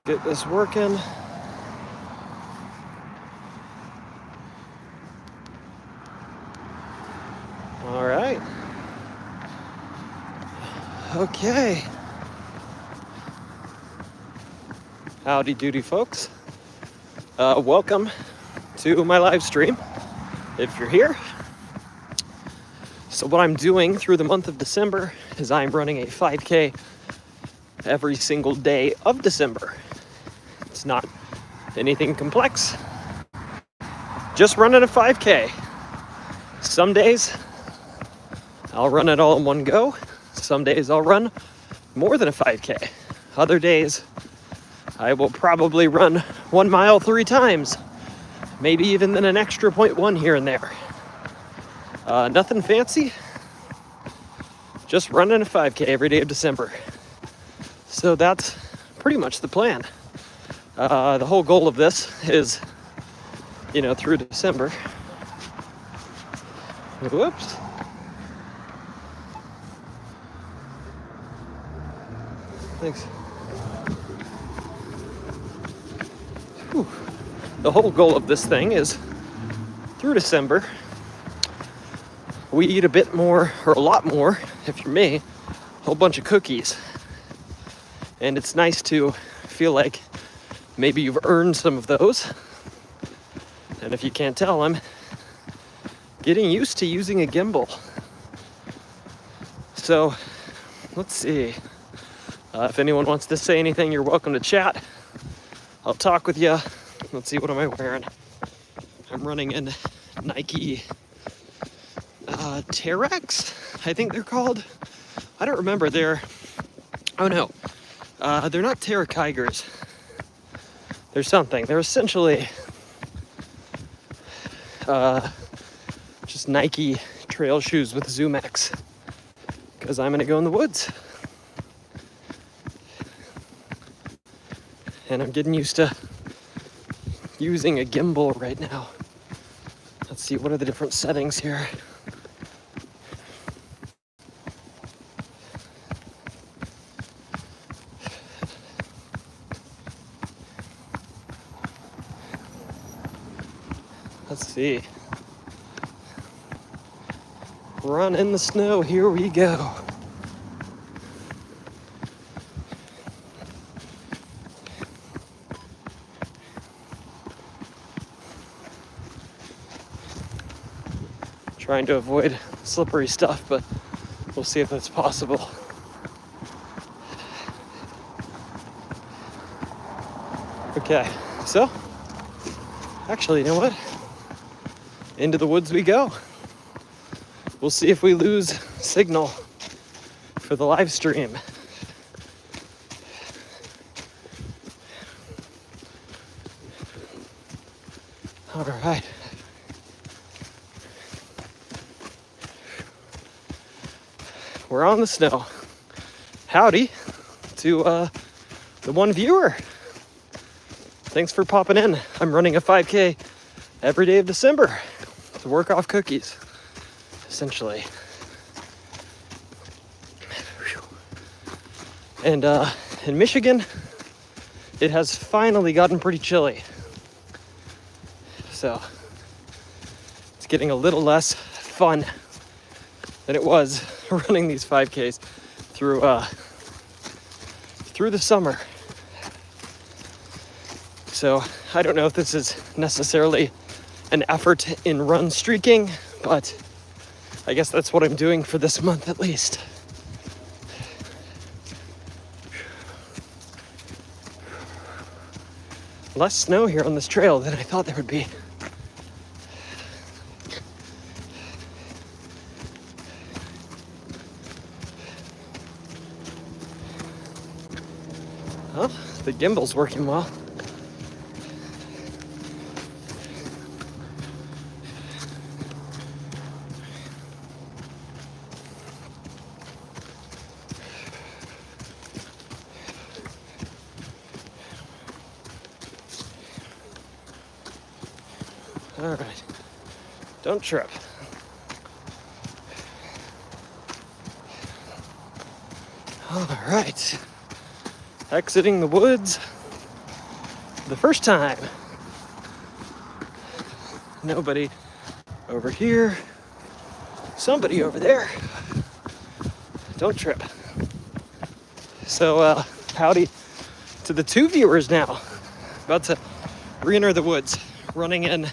Get this working. All right. Okay. Howdy doody, folks. Welcome to my live stream, if you're here. So what I'm doing through the month of December is I'm running a 5K every single day of December. It's not anything complex. Just running a 5K. Some days I'll run it all in one go. Some days I'll run more than a 5K. Other days I will probably run 1 mile 3 times. Maybe even then an extra 0.1 here and there. Nothing fancy. Just running a 5K every day of December. So that's pretty much the plan. The whole goal of this is, through December. Whoops. Thanks. Whew. The whole goal of this thing is, through December, we eat a bit more, or a lot more, if you're me, a whole bunch of cookies. And it's nice to feel like maybe you've earned some of those. And if you can't tell, I'm getting used to using a gimbal. So, let's see. If anyone wants to say anything, you're welcome to chat. I'll talk with you. Let's see, what am I wearing? I'm running in Nike Terrex, I think they're called. I don't remember. They're not Terra Kigers. They're something. They're essentially just Nike trail shoes with Zoom X, because I'm gonna go in the woods. And I'm getting used to using a gimbal right now. Let's see, what are the different settings here? Let's see. Run in the snow, here we go. Trying to avoid slippery stuff, but we'll see if that's possible. Okay, so actually, you know what? Into the woods we go. We'll see if we lose signal for the live stream. All right. We're on the snow. Howdy to the one viewer. Thanks for popping in. I'm running a 5K every day of December to work off cookies, essentially. And in Michigan, it has finally gotten pretty chilly. So it's getting a little less fun than it was running these 5Ks through the summer. So I don't know if this is necessarily an effort in run streaking, but I guess that's what I'm doing for this month at least. Less snow here on this trail than I thought there would be. Well, the gimbal's working well. All right, don't trip. All right, exiting the woods. the first time. Nobody over here. Somebody over there. Don't trip. So, howdy to the 2 viewers now. About to re-enter the woods, running in.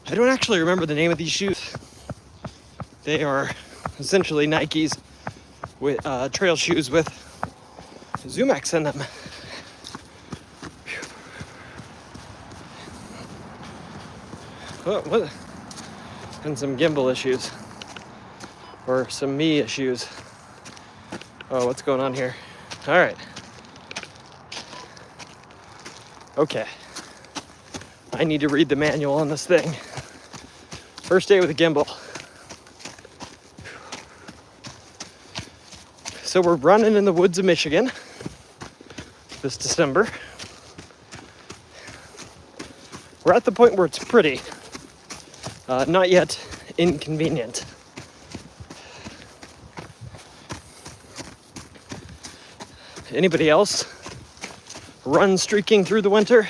I don't actually remember the name of these shoes. They are essentially Nikes with trail shoes with ZoomX in them. What? And some gimbal issues. Or some me issues. Oh, what's going on here? All right. Okay. I need to read the manual on this thing. First day with a gimbal. So we're running in the woods of Michigan this December. We're at the point where it's pretty, not yet inconvenient. Anybody else run streaking through the winter?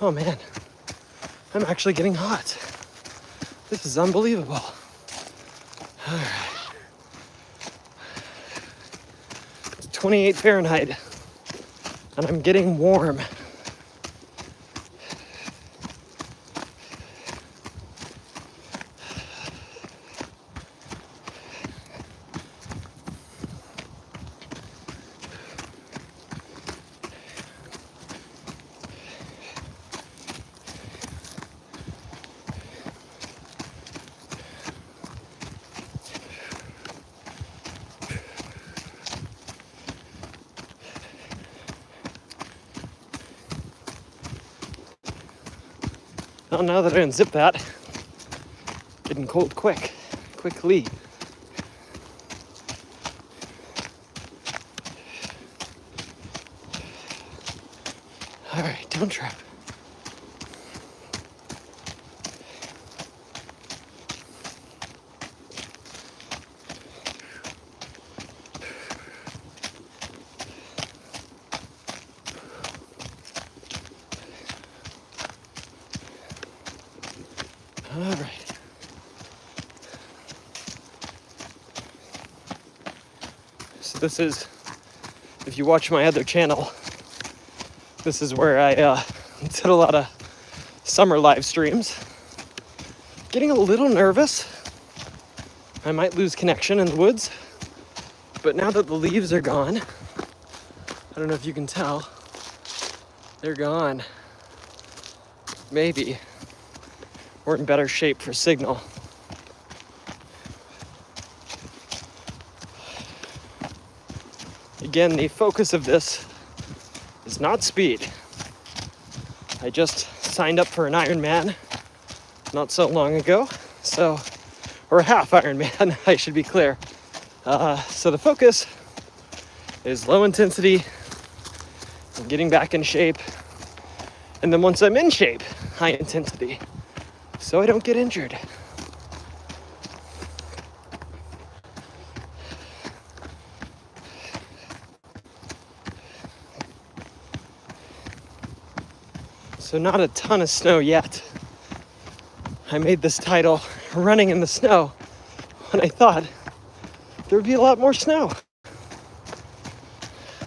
Oh man, I'm actually getting hot. This is unbelievable. All right. It's 28 Fahrenheit, and I'm getting warm. Oh, now that I unzip that, getting cold quickly. All right, don't trip. All right. So this is, if you watch my other channel, this is where I did a lot of summer live streams. Getting a little nervous. I might lose connection in the woods. But now that the leaves are gone, I don't know if you can tell, they're gone. Maybe we're in better shape for signal. Again, the focus of this is not speed. I just signed up for an Ironman not so long ago, or a half Ironman, I should be clear. So the focus is low intensity and getting back in shape. And then once I'm in shape, high intensity, so I don't get injured. So not a ton of snow yet. I made this title, Running in the Snow, when I thought there would be a lot more snow.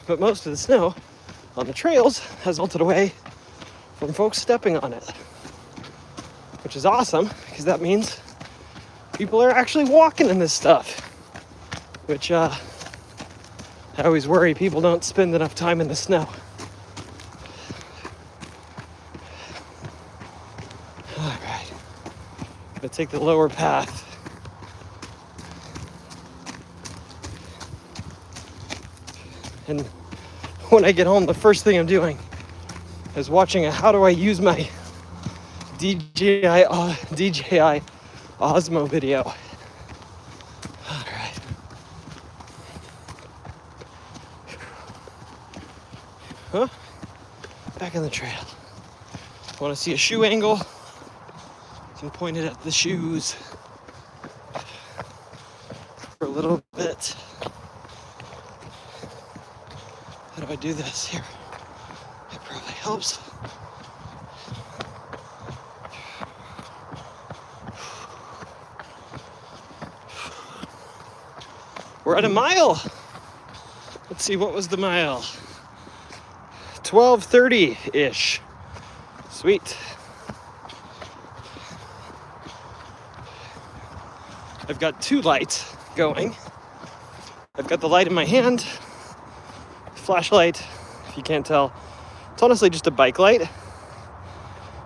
But most of the snow on the trails has melted away from folks stepping on it. Which is awesome, because that means people are actually walking in this stuff. Which, I always worry people don't spend enough time in the snow. Alright, gonna take the lower path. And when I get home, the first thing I'm doing is watching a how do I use my DJI Osmo video. All right. Huh? Back on the trail. Want to see a shoe angle? You can point it at the shoes for a little bit. How do I do this here? It probably helps. We're at a mile. Let's see, what was the mile? 12:30-ish. Sweet. I've got two lights going. I've got the light in my hand, flashlight, if you can't tell. It's honestly just a bike light.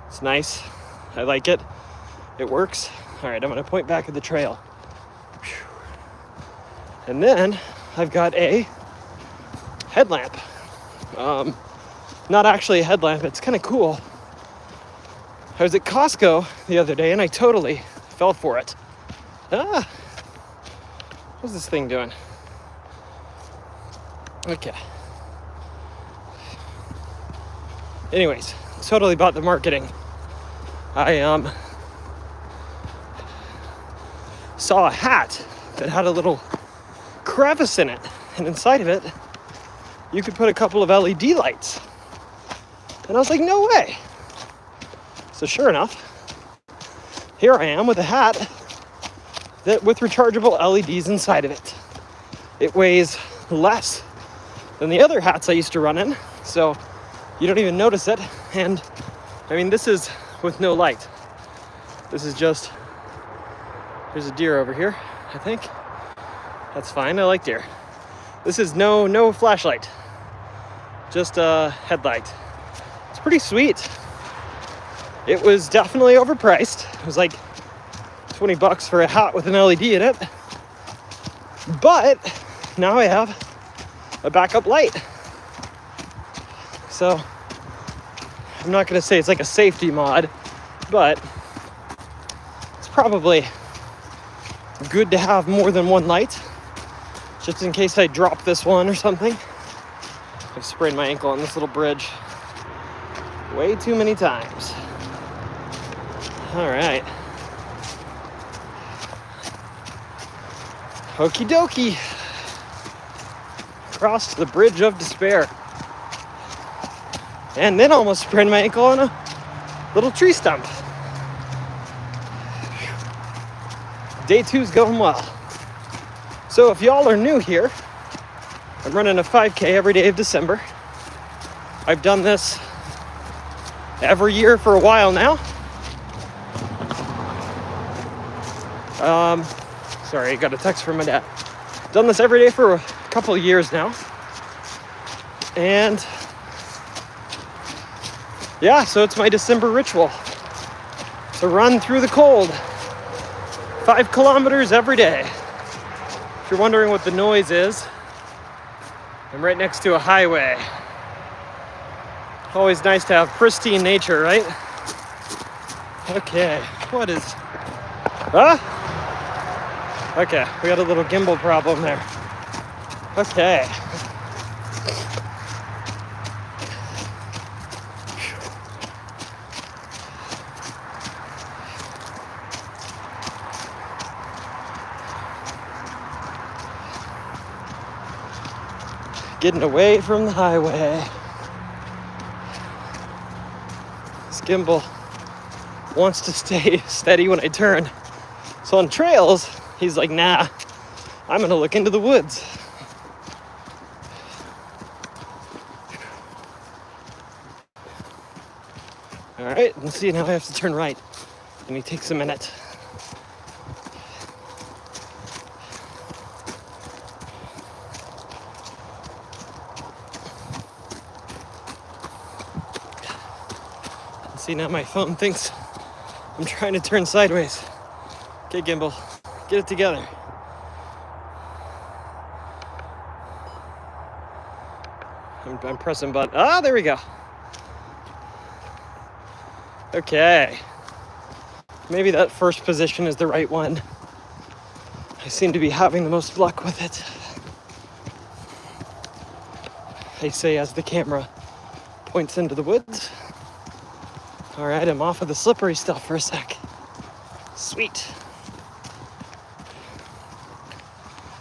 It's nice. I like it. It works. All right, I'm gonna point back at the trail. And then I've got a headlamp. Not actually a headlamp, it's kind of cool. I was at Costco the other day and I totally fell for it. What's this thing doing? Okay. Anyways, totally bought the marketing. I saw a hat that had a little crevice in it, and inside of it you could put a couple of LED lights. And I was like, no way. So sure enough, here I am with a hat that with rechargeable LEDs inside of it. It weighs less than the other hats I used to run in, so you don't even notice it. And I mean, this is with no light. This is just, there's a deer over here, I think. That's fine, I like deer. This is no flashlight, just a headlight. It's pretty sweet. It was definitely overpriced. It was like $20 for a hat with an LED in it. But now I have a backup light. So I'm not gonna say it's like a safety mod, but it's probably good to have more than one light, just in case I drop this one or something. I've sprained my ankle on this little bridge way too many times. All right. Okie dokie. Crossed the bridge of despair. And then almost sprained my ankle on a little tree stump. Day 2's going well. So if y'all are new here, I'm running a 5K every day of December. I've done this every year for a while now. Sorry, I got a text from my dad. Done this every day for a couple of years now. And yeah, so it's my December ritual to run through the cold. 5 kilometers every day. If you're wondering what the noise is, I'm right next to a highway. Always nice to have pristine nature, right? Okay, what is... Okay, we got a little gimbal problem there. Okay. Getting away from the highway. This gimbal wants to stay steady when I turn. So on trails, he's like, nah, I'm gonna look into the woods. All right, let's see, now I have to turn right. And he takes a minute. See, now my phone thinks I'm trying to turn sideways. Okay, gimbal, get it together. I'm pressing button. Ah, there we go. Okay. Maybe that first position is the right one. I seem to be having the most luck with it. I say as the camera Points into the woods. All right, I'm off of the slippery stuff for a sec. Sweet.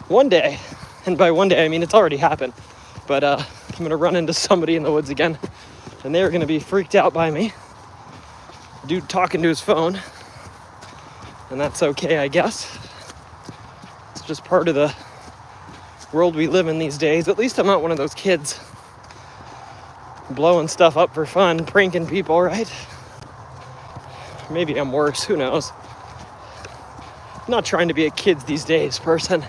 One day, and by one day I mean it's already happened, but I'm gonna run into somebody in the woods again, and they're gonna be freaked out by me. Dude talking to his phone, and that's okay, I guess. It's just part of the world we live in these days. At least I'm not one of those kids blowing stuff up for fun, pranking people, right? Maybe I'm worse, who knows? I'm not trying to be a kids these days person.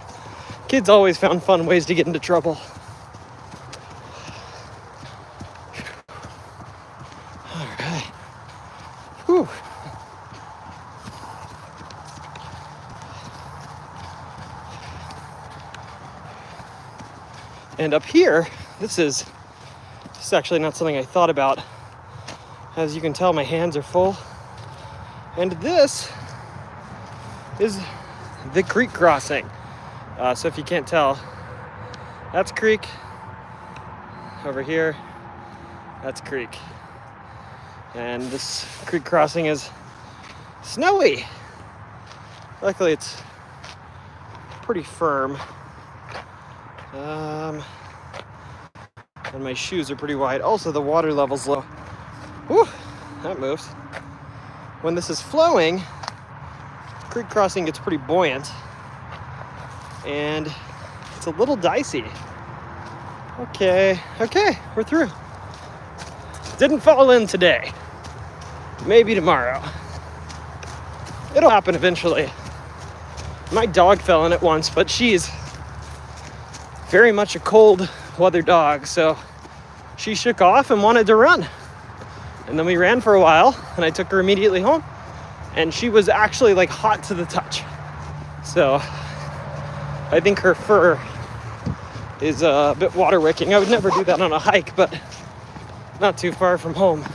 Kids always found fun ways to get into trouble. All right. Whew. And up here, this is actually not something I thought about. As you can tell, my hands are full. And this is the creek crossing. So if you can't tell, that's creek. Over here, that's creek. And this creek crossing is snowy. Luckily, it's pretty firm. And my shoes are pretty wide. Also, the water level's low. Whew, that moves. When this is flowing, creek crossing gets pretty buoyant. And it's a little dicey. Okay, we're through. Didn't fall in today. Maybe tomorrow. It'll happen eventually. My dog fell in it once, but she's very much a cold weather dog, so she shook off and wanted to run. And then we ran for a while, and I took her immediately home, and she was actually like hot to the touch. So I think her fur is a bit water wicking. I would never do that on a hike, but not too far from home.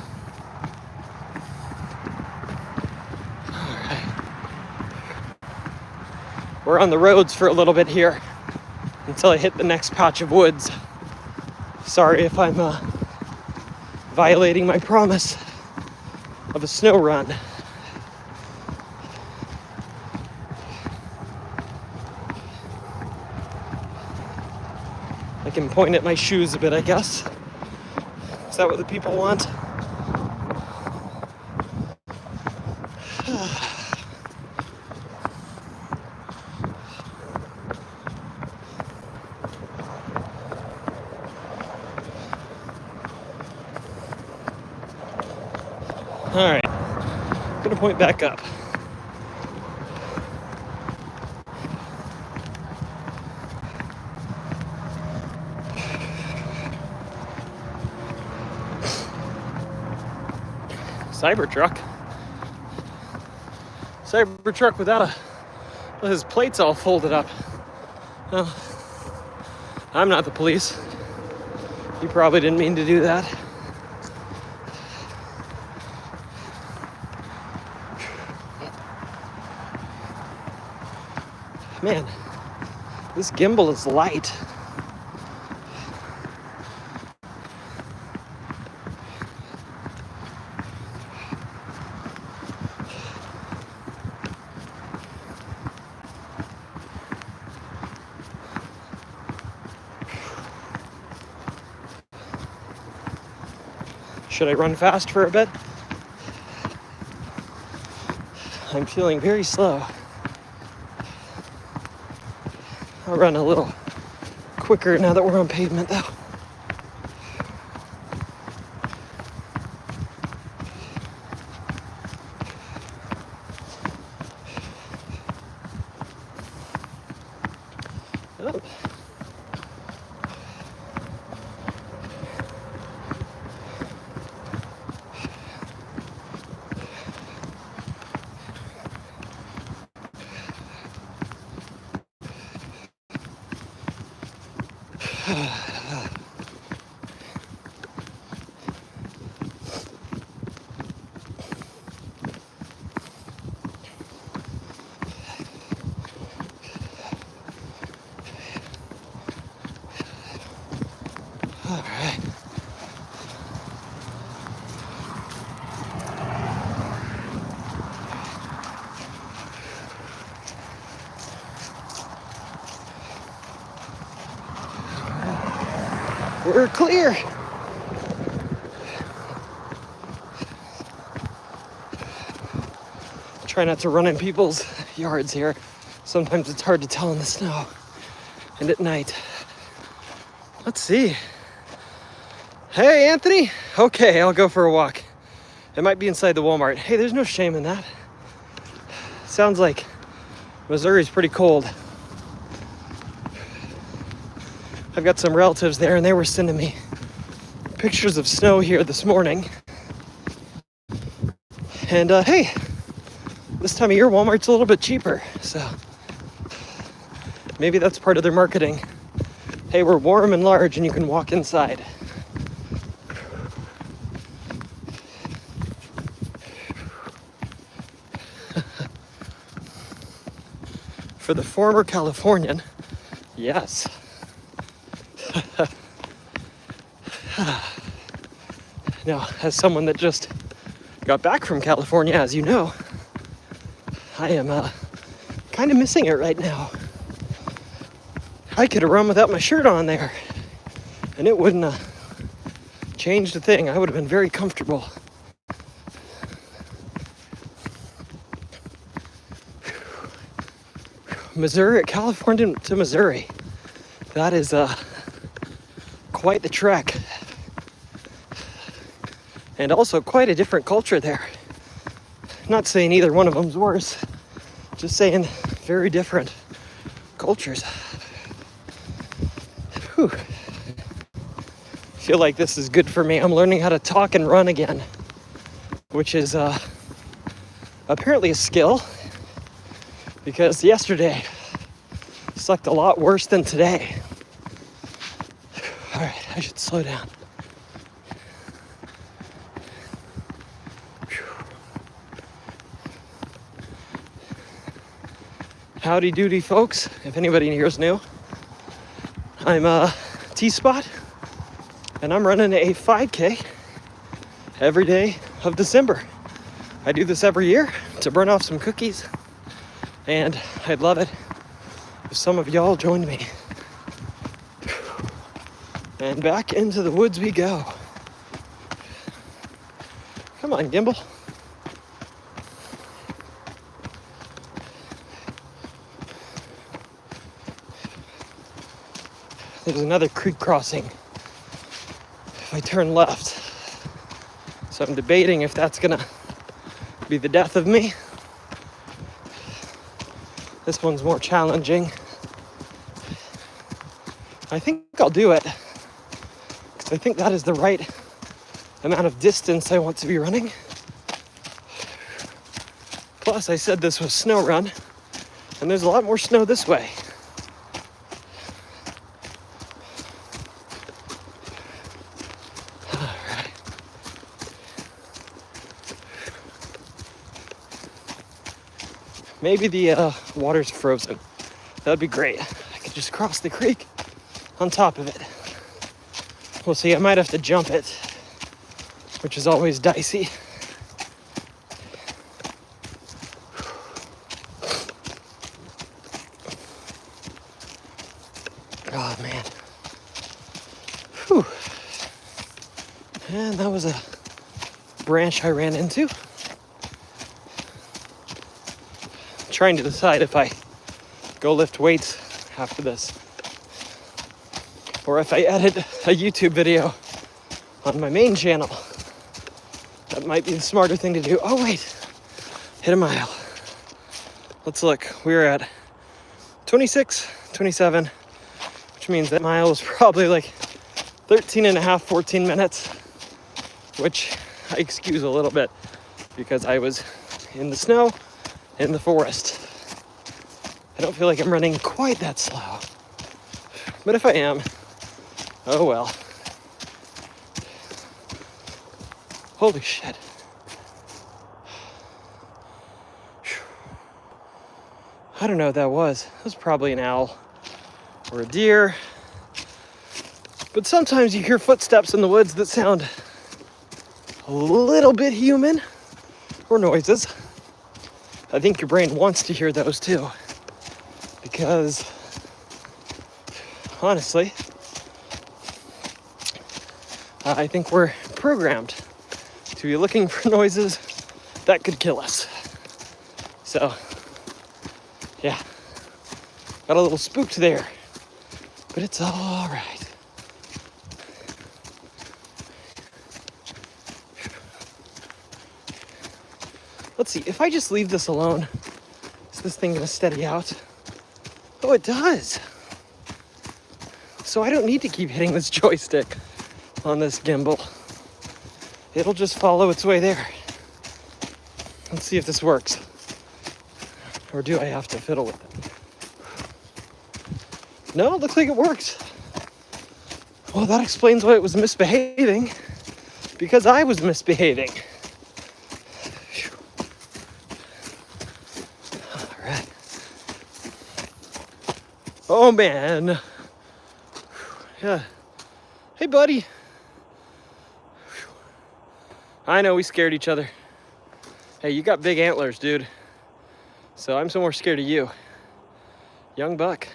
All right. We're on the roads for a little bit here until I hit the next patch of woods. Sorry if I'm violating my promise of a snow run. I can point at my shoes a bit, I guess. Is that what the people want? All right, I'm gonna point back up. Cybertruck without his plates all folded up. Well, I'm not the police. You probably didn't mean to do that. Man, this gimbal is light. Should I run fast for a bit? I'm feeling very slow. I'll run a little quicker now that we're on pavement, though. Oh. We're clear. Try not to run in people's yards here. Sometimes it's hard to tell in the snow and at night. Let's see. Hey, Anthony. Okay, I'll go for a walk. It might be inside the Walmart. Hey, there's no shame in that. Sounds like Missouri's pretty cold. I've got some relatives there and they were sending me pictures of snow here this morning. And hey, this time of year Walmart's a little bit cheaper, so maybe that's part of their marketing. Hey, we're warm and large and you can walk inside. For the former Californian, yes. Now, as someone that just got back from California, as you know, I am kind of missing it right now. I could have run without my shirt on there, and it wouldn't have changed a thing. I would have been very comfortable. Missouri, California to Missouri. That is quite the trek. And also quite a different culture there. Not saying either one of them's worse. Just saying very different cultures. Whew. Feel like this is good for me. I'm learning how to talk and run again, which is apparently a skill. Because yesterday sucked a lot worse than today. All right, I should slow down. Howdy doody, folks. If anybody here is new, I'm T-Spot, and I'm running a 5K every day of December. I do this every year to burn off some cookies. And I'd love it if some of y'all joined me. And back into the woods we go. Come on, Gimbal. There's another creek crossing if I turn left. So I'm debating if that's gonna be the death of me. This one's more challenging. I think I'll do it, because I think that is the right amount of distance I want to be running. Plus, I said this was snow run, and there's a lot more snow this way. All right. Maybe the water's frozen. That'd be great. I could just cross the creek on top of it. We'll see. I might have to jump it, which is always dicey. Oh, man. Whew. And that was a branch I ran into. Trying to decide if I go lift weights after this, or if I edit a YouTube video on my main channel. That might be the smarter thing to do. Oh wait, hit a mile. Let's look. We're at 26, 27, which means that mile was probably like 13 and a half, 14 minutes, which I excuse a little bit because I was in the snow in the forest. I don't feel like I'm running quite that slow, but if I am, oh well. Holy shit. I don't know what that was. It was probably an owl or a deer. But sometimes you hear footsteps in the woods that sound a little bit human, or noises. I think your brain wants to hear those too, because honestly, I think we're programmed to be looking for noises that could kill us. So, yeah, got a little spooked there, but it's all right. Let's see, if I just leave this alone, is this thing gonna steady out? Oh, it does. So I don't need to keep hitting this joystick on this gimbal. It'll just follow its way there. Let's see if this works. Or do I have to fiddle with it? No, it looks like it works. Well, that explains why it was misbehaving. Because I was misbehaving. All right. Oh, man. Yeah. Hey, buddy. I know we scared each other. Hey, you got big antlers, dude. So I'm so more scared of you. Young buck.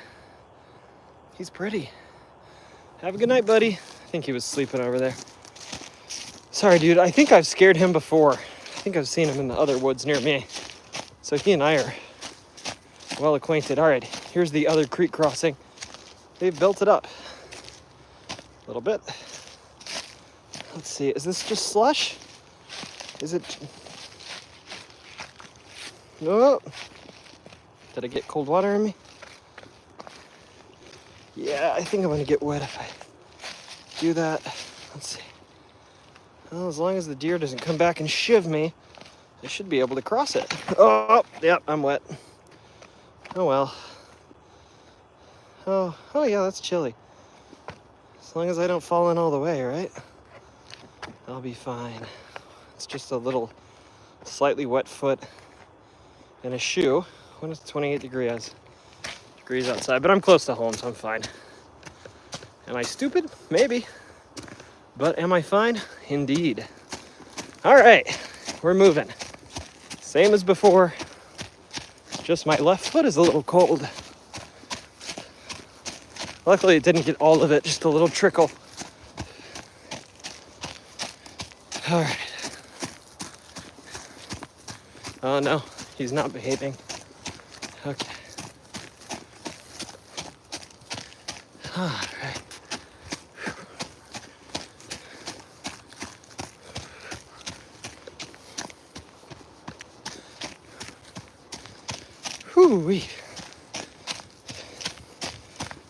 He's pretty. Have a good night, buddy. I think he was sleeping over there. Sorry, dude. I think I've scared him before. I think I've seen him in the other woods near me. So he and I are well acquainted. All right, here's the other creek crossing. They've built it up a little bit. Let's see. Is this just slush? Is it? No. Did I get cold water in me? Yeah, I think I'm gonna get wet if I do that. Let's see. Well, as long as the deer doesn't come back and shiv me, I should be able to cross it. Oh, yep, I'm wet. Oh well. Oh yeah, that's chilly. As long as I don't fall in all the way, right? I'll be fine. It's just a little slightly wet foot and a shoe when it's 28 degrees outside, but I'm close to home, so I'm fine. Am I stupid? Maybe. But am I fine? Indeed. All right, we're moving. Same as before. Just my left foot is a little cold. Luckily, it didn't get all of it, just a little trickle. All right. Oh no, he's not behaving. Okay. All right. Whew-wee.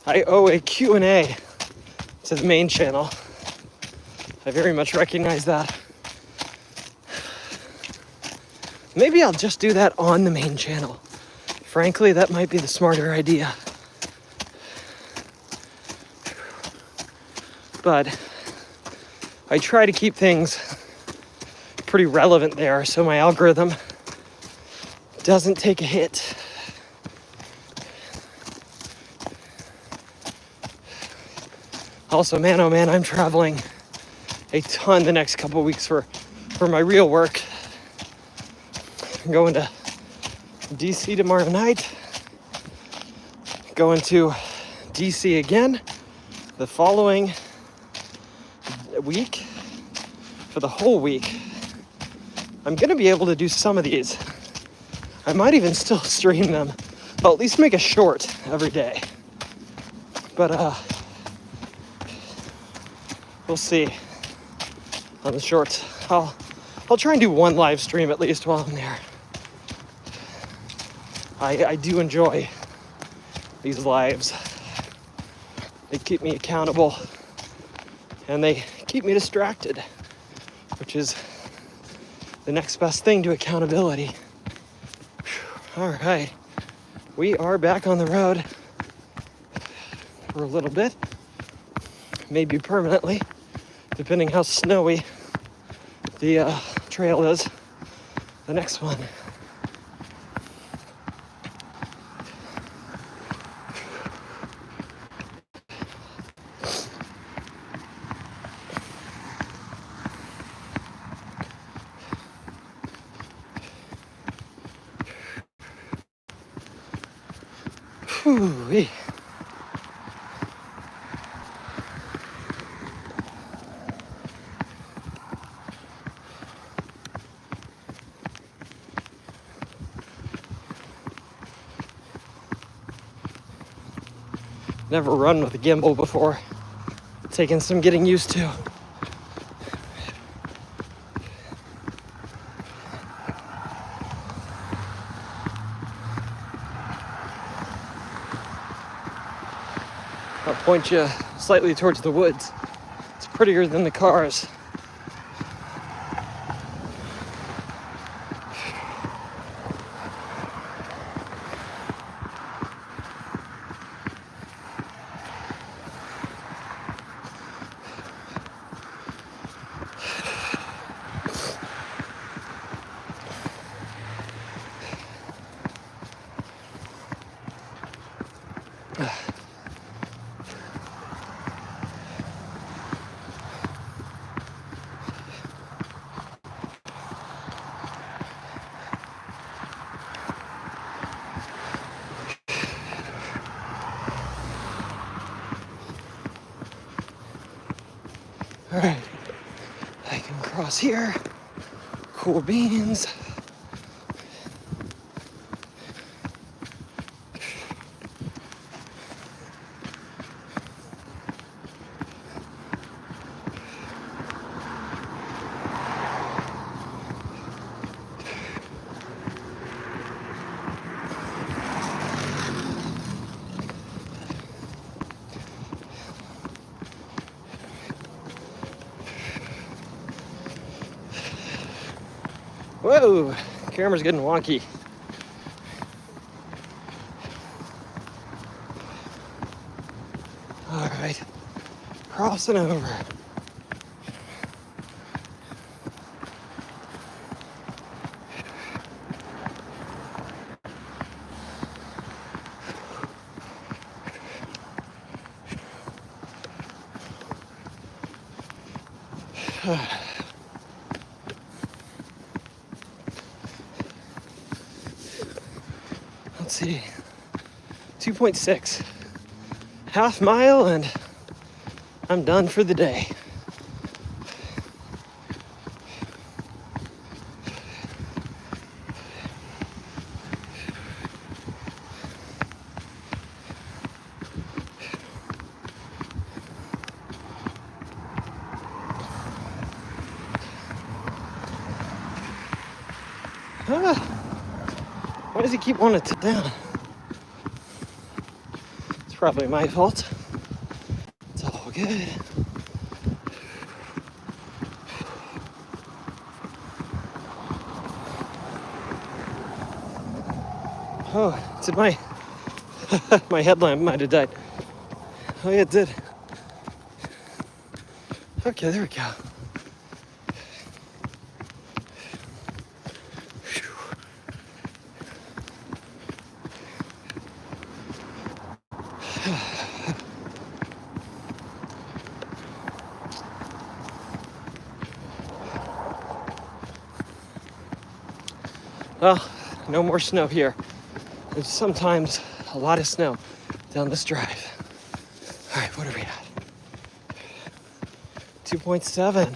I owe a Q&A to the main channel. I very much recognize that. Maybe I'll just do that on the main channel. Frankly, that might be the smarter idea. But I try to keep things pretty relevant there so my algorithm doesn't take a hit. Also, man, oh man, I'm traveling a ton the next couple weeks for my real work. I'm going to DC tomorrow night. Going to DC again the following week. For the whole week. I'm gonna be able to do some of these. I might even still stream them. I'll at least make a short every day. But we'll see on the shorts. I'll try and do one live stream at least while I'm there. I do enjoy these lives. They keep me accountable and they keep me distracted, which is the next best thing to accountability. All right, we are back on the road for a little bit, maybe permanently, depending how snowy the trail is. The next one. Whew-wee. Never run with a gimbal before. Taking some getting used to. I'll point you slightly towards the woods. It's prettier than the cars. All right, I can cross here. Cool beans. Whoa, camera's getting wonky. All right, crossing over. Let's see, 2.6, half mile, and I'm done for the day. Why does he keep wanting to sit down? It's probably my fault. It's all good. Oh, did my my headlamp might have died. Oh yeah, it did. Okay, there we go. Well, no more snow here. There's sometimes a lot of snow down this drive. All right, what are we at? 2.7.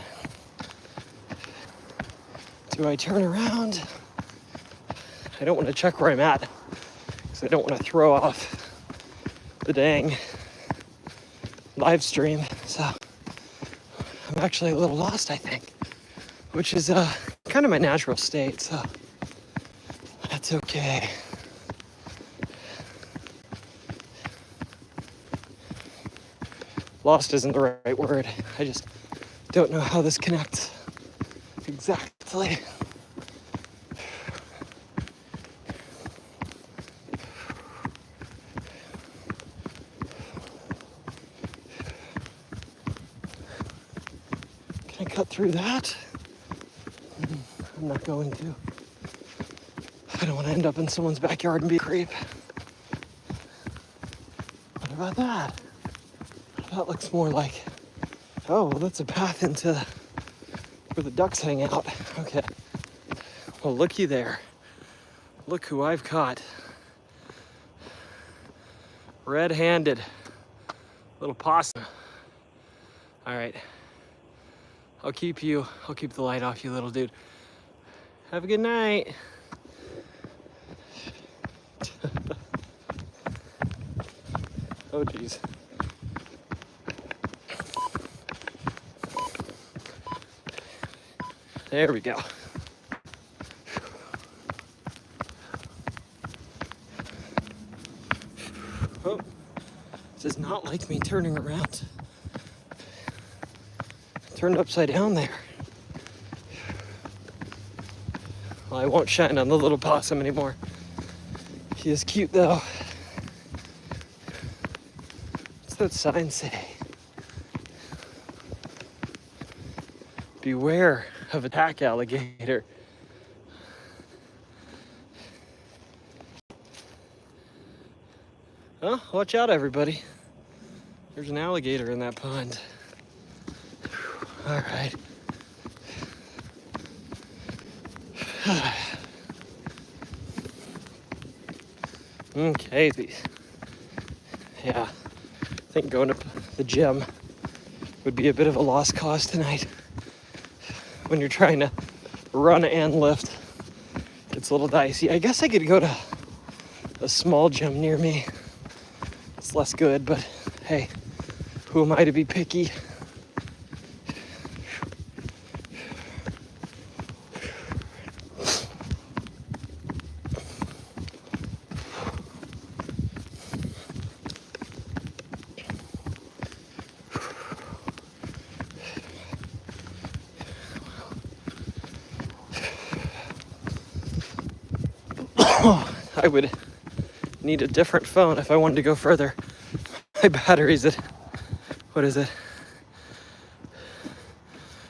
Do I turn around? I don't want to check where I'm at because I don't want to throw off the dang live stream. So I'm actually a little lost, I think, which is kind of my natural state. So that's okay. Lost isn't the right word. I just don't know how this connects exactly. Can I cut through that? I'm not going to. I don't want to end up in someone's backyard and be a creep. What about that? That looks more like, oh, well, that's a path into where the ducks hang out. Okay. Well, looky there. Look who I've caught. Red-handed. Little possum. All right. I'll keep the light off you, little dude. Have a good night. Oh, geez. There we go. Oh, this is not like me turning around. Turned upside down there. Well, I won't shine on the little possum anymore. He is cute though. What's that sign say? Beware of attack alligator. Well, watch out everybody. There's an alligator in that pond. All right. Okay. Yeah, I think going to the gym would be a bit of a lost cause tonight. When you're trying to run and lift, it's a little dicey. I guess I could go to a small gym near me. It's less good, but hey, who am I to be picky? I would need a different phone if I wanted to go further. My battery's at, what is it?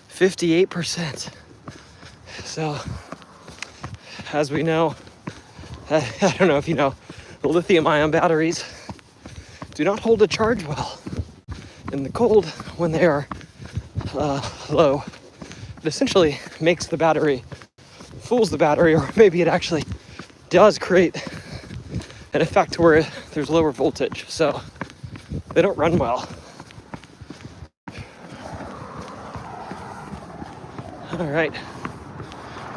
58%. So, as we know, I don't know if you know, the lithium-ion batteries do not hold a charge well in the cold when they are low. It essentially makes the battery, fools the battery, or maybe it actually does create an effect where there's lower voltage, so they don't run well. All right,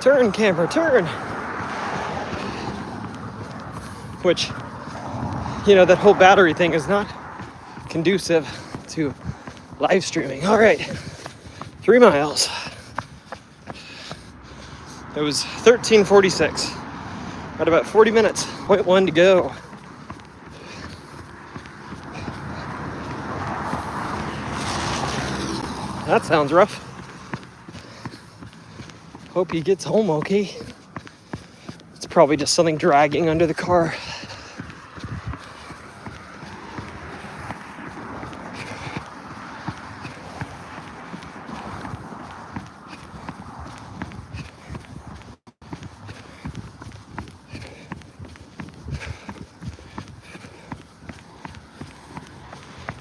turn camera, turn. Which, you know, that whole battery thing is not conducive to live streaming. All right, 3 miles. It was 13:46. Got about 40 minutes, 0.1 to go. That sounds rough. Hope he gets home okay. It's probably just something dragging under the car.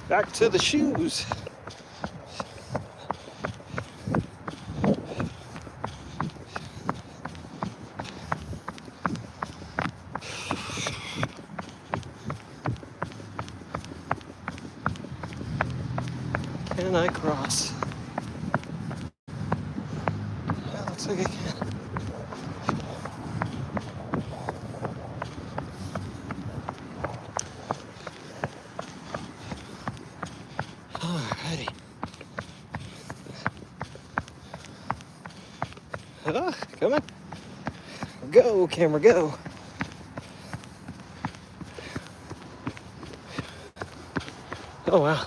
Back to the shoes. Can I cross? Yeah, looks like I can. Alrighty. Come on. Go, camera, go. Oh, wow.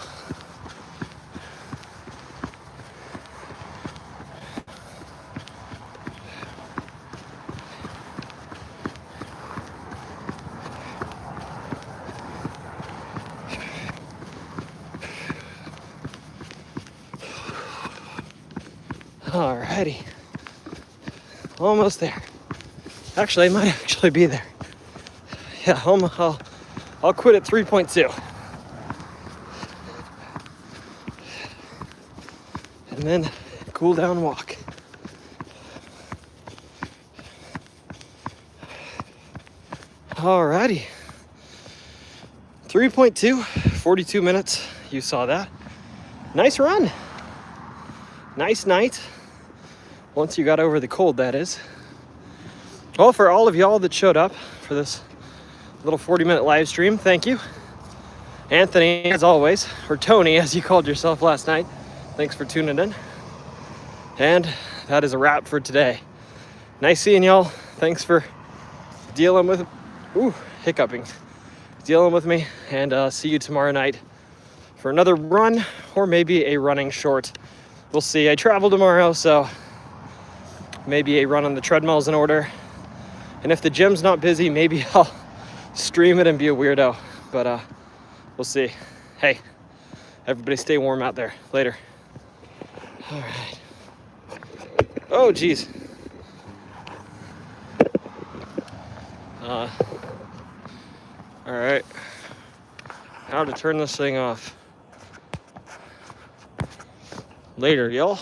Alrighty. Almost there. Actually, I might actually be there. Yeah, I'll quit at 3.2. And then cool down walk. Alrighty. 3.2, 42 minutes. You saw that. Nice run. Nice night. Once you got over the cold, that is. Well, for all of y'all that showed up for this little 40-minute live stream, thank you. Anthony, as always, or Tony, as you called yourself last night, thanks for tuning in. And that is a wrap for today. Nice seeing y'all. Thanks for dealing with, hiccuping, dealing with me, and see you tomorrow night for another run, or maybe a running short. We'll see. I travel tomorrow, so maybe a run on the treadmill is in order. And if the gym's not busy, maybe I'll stream it and be a weirdo. But we'll see. Hey, everybody stay warm out there. Later. All right. Oh, geez. All right. How to turn this thing off. Later, y'all.